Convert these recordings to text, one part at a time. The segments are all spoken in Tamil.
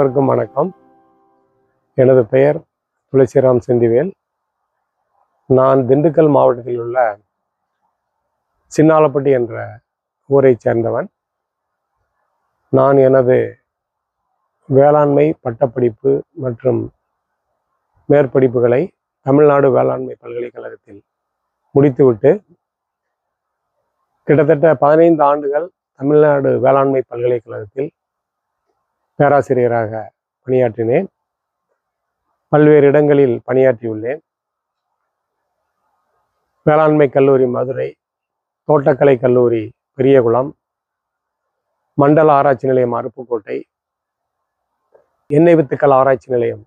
அனைவருக்கும் வணக்கம். எனது பெயர் துளசிராம் செந்திவேல். நான் திண்டுக்கல் மாவட்டத்தில் உள்ள சின்னாலப்பட்டி என்ற ஊரை சேர்ந்தவன். நான் எனது வேளாண்மை பட்டப்படிப்பு மற்றும் மேற்படிப்புகளை தமிழ்நாடு வேளாண்மை பல்கலைக்கழகத்தில் முடித்துவிட்டு கிட்டத்தட்ட 15 ஆண்டுகள் தமிழ்நாடு வேளாண்மை பல்கலைக்கழகத்தில் பேராசிரியராக பணியாற்றினேன். பல்வேறு இடங்களில் பணியாற்றியுள்ளேன். வேளாண்மை கல்லூரி மதுரை, தோட்டக்கலை கல்லூரி பெரியகுளம், மண்டல ஆராய்ச்சி நிலையம் அருப்புக்கோட்டை, எண்ணெய் வித்துக்கள் ஆராய்ச்சி நிலையம்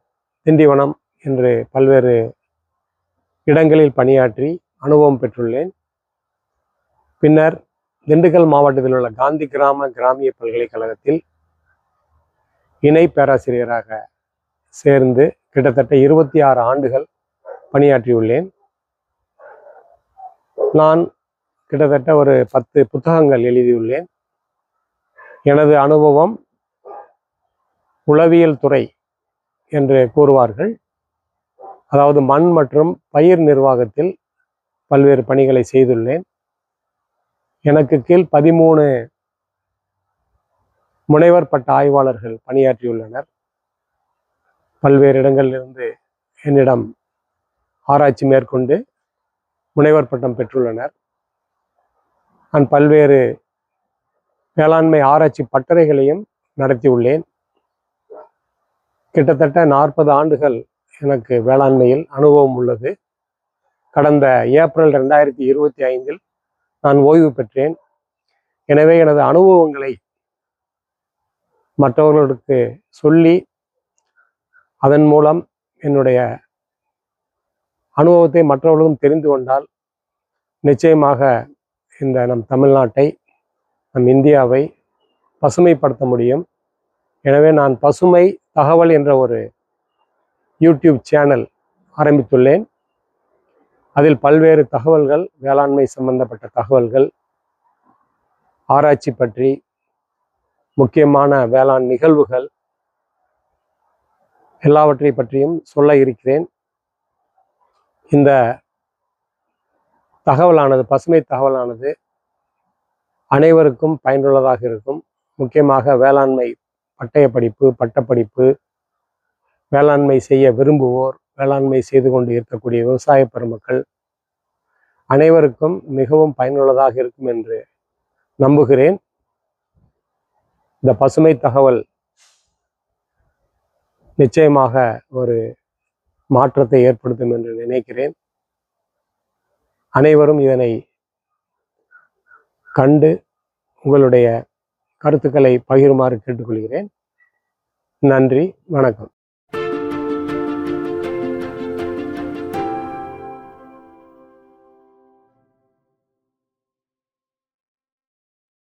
திண்டிவனம் என்று பல்வேறு இடங்களில் பணியாற்றி அனுபவம் பெற்றுள்ளேன். பின்னர் திண்டுக்கல் மாவட்டத்தில் உள்ள காந்தி கிராமிய பல்கலைக்கழகத்தில் இணை பேராசிரியராக சேர்ந்து கிட்டத்தட்ட 26 ஆண்டுகள் பணியாற்றியுள்ளேன். நான் கிட்டத்தட்ட ஒரு 10 புத்தகங்கள் எழுதியுள்ளேன். எனது அனுபவம் உளவியல் துறை என்று கூறுவார்கள். அதாவது மண் மற்றும் பயிர் நிர்வாகத்தில் பல்வேறு பணிகளை செய்துள்ளேன். எனக்கு கீழ் 13 முனைவர் பட்ட ஆய்வாளர்கள் பணியாற்றியுள்ளனர். பல்வேறு இடங்களிலிருந்து என்னிடம் ஆராய்ச்சி மேற்கொண்டு முனைவர் பட்டம் பெற்றுள்ளனர். நான் பல்வேறு வேளாண்மை ஆராய்ச்சி பட்டறைகளையும் நடத்தியுள்ளேன். கிட்டத்தட்ட 40 ஆண்டுகள் எனக்கு வேளாண்மையில் அனுபவம் உள்ளது. கடந்த ஏப்ரல் 2025 நான் ஓய்வு பெற்றேன். எனவே எனது அனுபவங்களை மற்றவர்களுக்கு சொல்லி அதன் மூலம் என்னுடைய அனுபவத்தை மற்றவர்களும் தெரிந்து கொண்டால் நிச்சயமாக இந்த நம் தமிழ்நாட்டை, நம் இந்தியாவை பசுமைப்படுத்த முடியும். எனவே நான் பசுமை தகவல் என்ற ஒரு யூடியூப் சேனல் ஆரம்பித்துள்ளேன். அதில் பல்வேறு தகவல்கள், வேளாண்மை சம்பந்தப்பட்ட தகவல்கள், ஆராய்ச்சி பற்றி, முக்கியமான வேளாண் நிகழ்வுகள் எல்லாவற்றை பற்றியும் சொல்ல இருக்கிறேன். இந்த தகவலானது, பசுமை தகவலானது அனைவருக்கும் பயனுள்ளதாக இருக்கும். முக்கியமாக வேளாண்மை பட்டய படிப்பு, பட்டப்படிப்பு, வேளாண்மை செய்ய விரும்புவோர், வேளாண்மை செய்து கொண்டு இருக்கக்கூடிய விவசாய பெருமக்கள் அனைவருக்கும் மிகவும் பயனுள்ளதாக இருக்கும் என்று நம்புகிறேன். இந்த பசுமை தகவல் நிச்சயமாக ஒரு மாற்றத்தை ஏற்படுத்தும் என்று நினைக்கிறேன். அனைவரும் இதனை கண்டு உங்களுடைய கருத்துக்களை பகிருமாறு கேட்டுக்கொள்கிறேன். நன்றி, வணக்கம்.